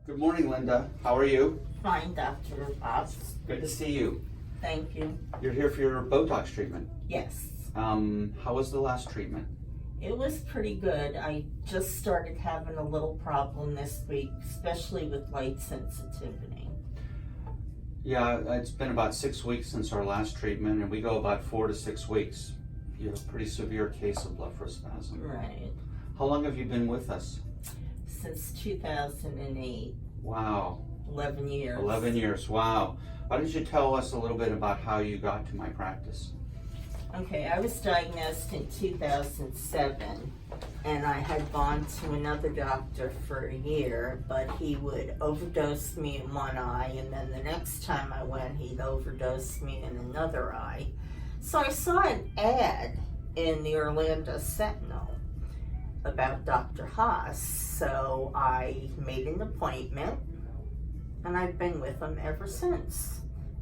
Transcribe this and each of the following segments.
Good morning, Linda. How are you? Fine, Dr. Haas. Good to see you. Thank you. You're here for your Botox treatment. Yes. How was the last treatment? It was pretty good. I just started having a little problem this week, especially with light sensitivity. Yeah, it's been about 6 weeks since our last treatment, and we go about 4 to 6 weeks. You have a pretty severe case of blepharospasm. Right. How long have you been with us? Since 2008. Wow. 11 years. 11 years, wow. Why don't you tell us a little bit about how you got to my practice? Okay, I was diagnosed in 2007, and I had gone to another doctor for a year, but he would overdose me in one eye, and then the next time I went, he'd overdose me in another eye. So I saw an ad in the Orlando Sentinel about Dr. Haas, so I made an appointment, and I've been with him ever since.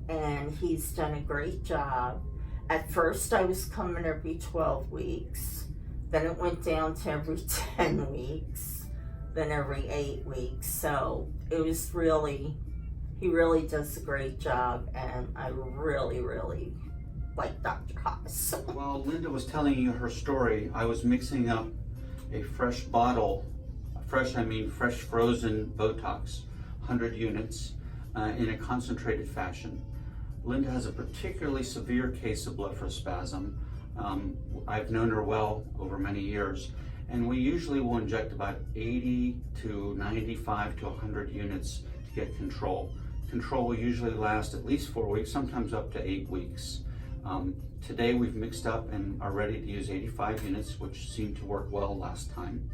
And he's done a great job. At first, I was coming every 12 weeks. Then it went down to every 10 weeks. Then every 8 weeks. So it was he really does a great job. And I really, really like Dr. Haas. Well, Linda was telling you her story. I was mixing up a fresh bottle, fresh frozen Botox, 100 units, in a concentrated fashion. Linda has a particularly severe case of blepharospasm. I've known her well over many years, and we usually will inject about 80 to 95 to 100 units to get control. Control will usually last at least 4 weeks, sometimes up to 8 weeks. Today we've mixed up and are ready to use 85 units, which seemed to work well last time,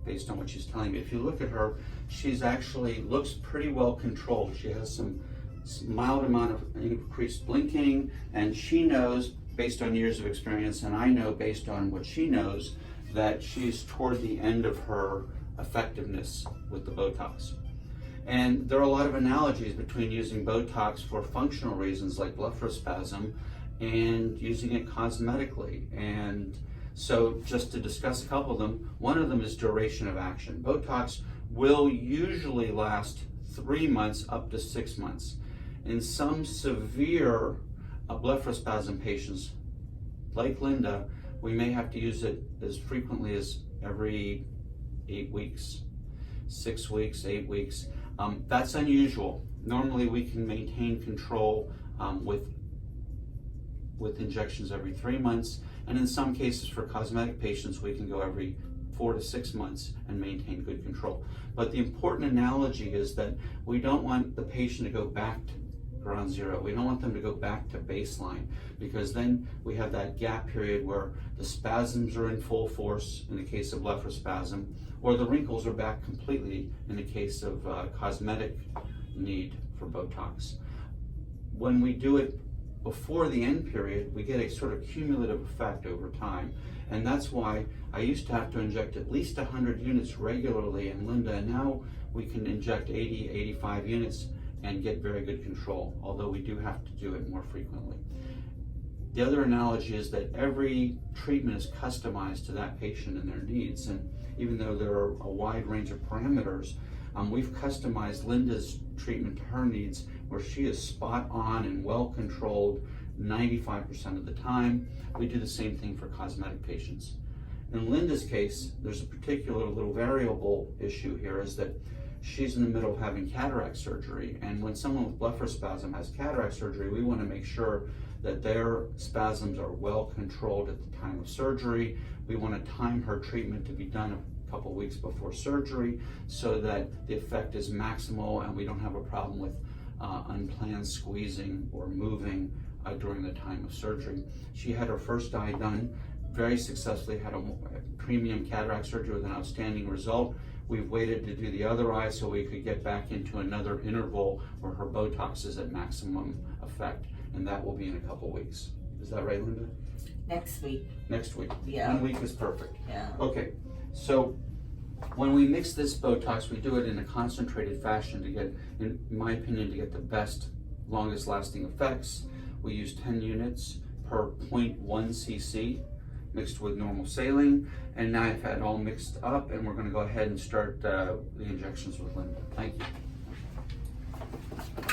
based on what she's telling me. If you look at her, she's actually looks pretty well controlled. She has some mild amount of increased blinking, and she knows, based on years of experience, and I know based on what she knows, that she's toward the end of her effectiveness with the Botox. And there are a lot of analogies between using Botox for functional reasons like blepharospasm and using it cosmetically. And so just to discuss a couple of them, one of them is duration of action. Botox will usually last 3 months up to 6 months. In some severe blepharospasm patients, like Linda, we may have to use it as frequently as every 8 weeks, 6 weeks, 8 weeks. That's unusual. Normally we can maintain control with injections every 3 months, and in some cases for cosmetic patients we can go every 4 to 6 months and maintain good control. But the important analogy is that we don't want the patient to go back to ground zero. We don't want them to go back to baseline, because then we have that gap period where the spasms are in full force in the case of blepharospasm, or the wrinkles are back completely in the case of cosmetic need for Botox. When we do it before the end period, we get a sort of cumulative effect over time. And that's why I used to have to inject at least 100 units regularly in Linda, and now we can inject 80, 85 units and get very good control, although we do have to do it more frequently. The other analogy is that every treatment is customized to that patient and their needs, and even though there are a wide range of parameters, we've customized Linda's treatment to her needs, where she is spot on and well controlled 95% of the time. We do the same thing for cosmetic patients. In Linda's case, there's a particular little variable issue here, is that she's in the middle of having cataract surgery, and when someone with blepharospasm has cataract surgery, we want to make sure that their spasms are well controlled at the time of surgery. We want to time her treatment to be done a couple weeks before surgery so that the effect is maximal and we don't have a problem with unplanned squeezing or moving during the time of surgery. She had her first eye done very successfully, had a premium cataract surgery with an outstanding result. We've waited to do the other eye so we could get back into another interval where her Botox is at maximum effect, and that will be in a couple weeks. Is that right, Linda? Next week. Next week. Yeah. 1 week is perfect. Yeah. Okay, so when we mix this Botox, we do it in a concentrated fashion to get, in my opinion, to get the best, longest lasting effects. We use 10 units per 0.1 cc. mixed with normal saline, and now I've had it all mixed up, and we're going to go ahead and start the injections with Linda. Thank you.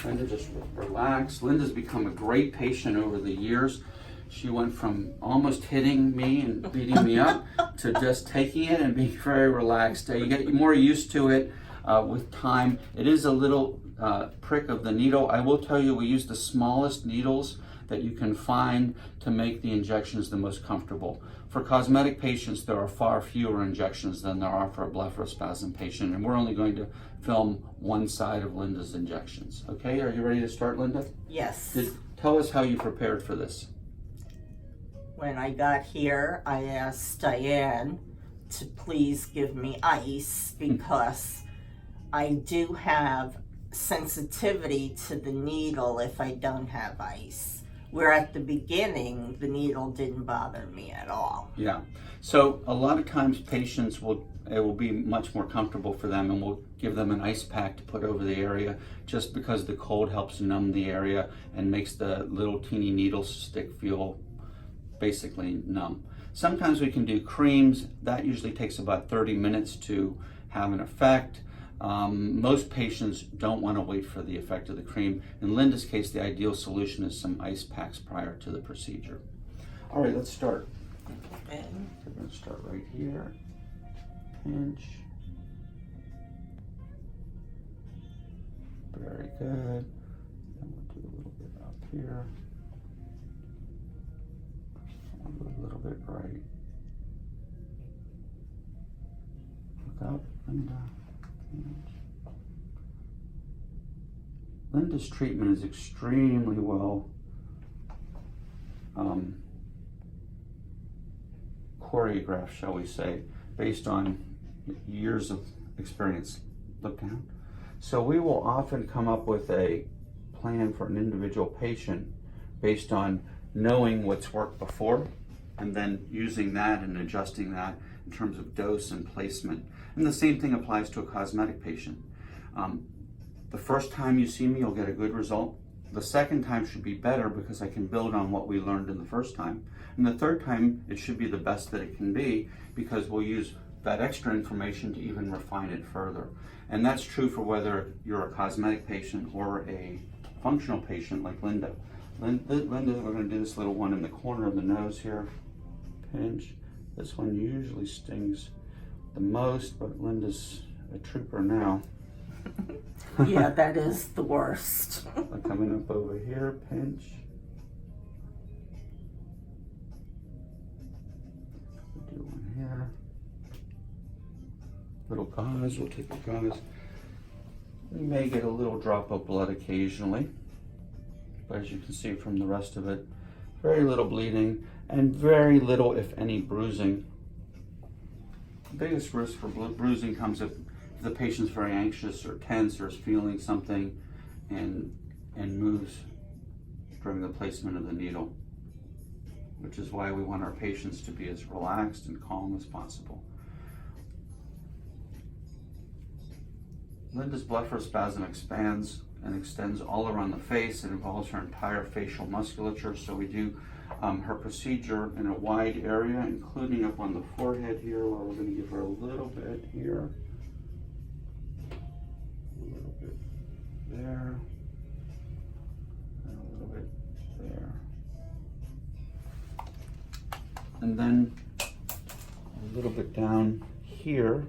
Linda, just relax. Linda's become a great patient over the years. She went from almost hitting me and beating me up to just taking it and being very relaxed. You get more used to it with time. It is a little prick of the needle. I will tell you, we use the smallest needles that you can find to make the injections the most comfortable. For cosmetic patients, there are far fewer injections than there are for a blepharospasm patient, and we're only going to film one side of Linda's injections. Okay, are you ready to start, Linda? Yes. Tell us how you prepared for this. When I got here, I asked Diane to please give me ice because I do have sensitivity to the needle if I don't have ice. Where at the beginning, the needle didn't bother me at all. Yeah, so a lot of times patients it will be much more comfortable for them, and we'll give them an ice pack to put over the area just because the cold helps numb the area and makes the little teeny needle stick feel basically numb. Sometimes we can do creams. That usually takes about 30 minutes to have an effect. Most patients don't want to wait for the effect of the cream. In Linda's case, the ideal solution is some ice packs prior to the procedure. All right, let's start. Okay. We're going to start right here. Pinch. Very good. Then we'll do a little bit up here. A little bit right. Look up, Linda. Linda's treatment is extremely well choreographed, shall we say, based on years of experience. Look down. So we will often come up with a plan for an individual patient based on knowing what's worked before and then using that and adjusting that in terms of dose and placement. And the same thing applies to a cosmetic patient. The first time you see me, you'll get a good result. The second time should be better because I can build on what we learned in the first time. And the third time, it should be the best that it can be because we'll use that extra information to even refine it further. And that's true for whether you're a cosmetic patient or a functional patient like Linda. Linda, we're going to do this little one in the corner of the nose here. Pinch. This one usually stings the most, but Linda's a trooper now. Yeah, that is the worst. Coming up over here, pinch. We'll do one here. Little gauze, we'll take the gauze. We may get a little drop of blood occasionally, but as you can see from the rest of it, very little bleeding and very little, if any, bruising. The biggest risk for bruising comes if the patient's very anxious or tense or is feeling something and moves during the placement of the needle, which is why we want our patients to be as relaxed and calm as possible. Linda's blepharospasm expands and extends all around the face. It involves her entire facial musculature, so we do her procedure in a wide area, including up on the forehead here, where we're going to give her a little bit here, a little bit there, and a little bit there. And then a little bit down here.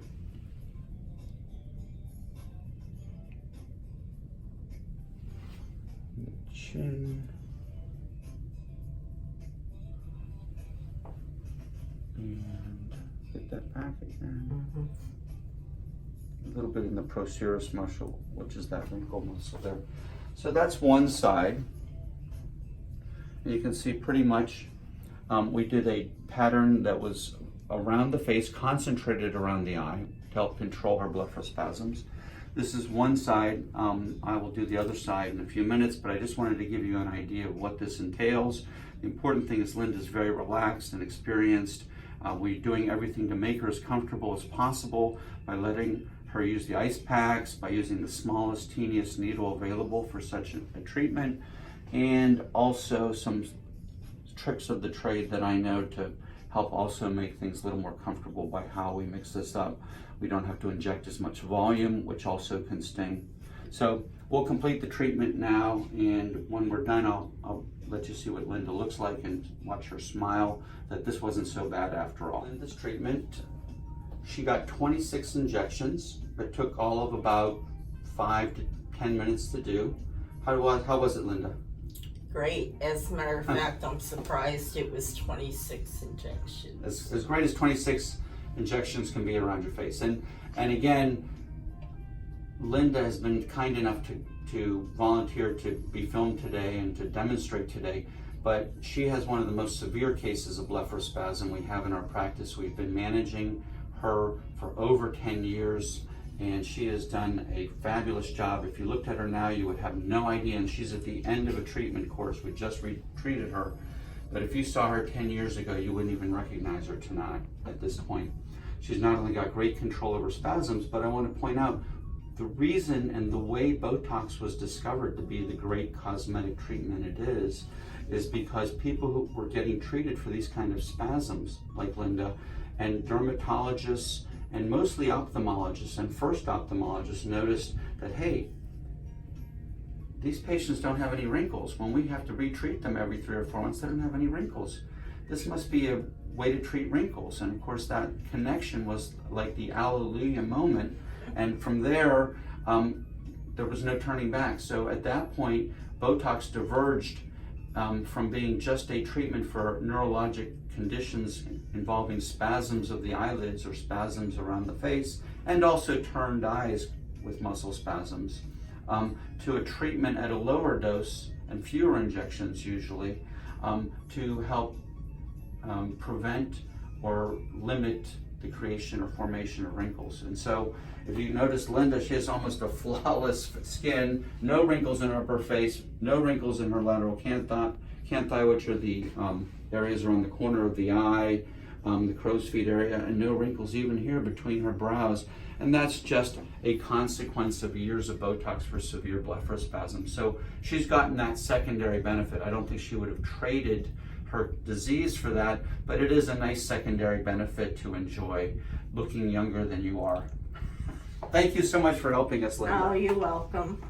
Chin. And get that back again. A little bit in the procerus muscle, which is that wrinkle muscle there. So that's one side. And you can see pretty much we did a pattern that was around the face, concentrated around the eye to help control her blepharospasms. This is one side. I will do the other side in a few minutes, but I just wanted to give you an idea of what this entails. The important thing is Linda's very relaxed and experienced. We're doing everything to make her as comfortable as possible by letting her use the ice packs, by using the smallest, teeniest needle available for such a treatment, and also some tricks of the trade that I know to help also make things a little more comfortable by how we mix this up. We don't have to inject as much volume, which also can sting. So we'll complete the treatment now, and when we're done, I'll let you see what Linda looks like and watch her smile that this wasn't so bad after all. Linda's treatment, she got 26 injections. It took all of about 5 to 10 minutes to do. How was it, Linda? Great. As a matter of fact, I'm surprised it was 26 injections. As great as 26 injections can be around your face. And again, Linda has been kind enough to volunteer to be filmed today and to demonstrate today, but she has one of the most severe cases of blepharospasm we have in our practice. We've been managing her for over 10 years, and she has done a fabulous job. If you looked at her now, you would have no idea, and she's at the end of a treatment course. We just treated her, but if you saw her 10 years ago, you wouldn't even recognize her tonight at this point. She's not only got great control over spasms, but I want to point out the reason and the way Botox was discovered to be the great cosmetic treatment it is because people who were getting treated for these kind of spasms, like Linda, and dermatologists, and mostly ophthalmologists and first ophthalmologists noticed that, hey, these patients don't have any wrinkles. When we have to retreat them every 3 or 4 months, they don't have any wrinkles. This must be a way to treat wrinkles. And of course, that connection was like the alleluia moment. And from there, there was no turning back. So at that point, Botox diverged from being just a treatment for neurologic conditions involving spasms of the eyelids or spasms around the face, and also turned eyes with muscle spasms, to a treatment at a lower dose and fewer injections usually, to help prevent or limit the creation or formation of wrinkles. And so if you notice Linda, she has almost a flawless skin, no wrinkles in her face, no wrinkles in her lateral canthi, which are the areas around the corner of the eye, the crow's feet area, and no wrinkles even here between her brows. And that's just a consequence of years of Botox for severe blepharospasm. So she's gotten that secondary benefit. I don't think she would have traded her disease for that, but it is a nice secondary benefit to enjoy looking younger than you are. Thank you so much for helping us, Linda. Oh, you're welcome.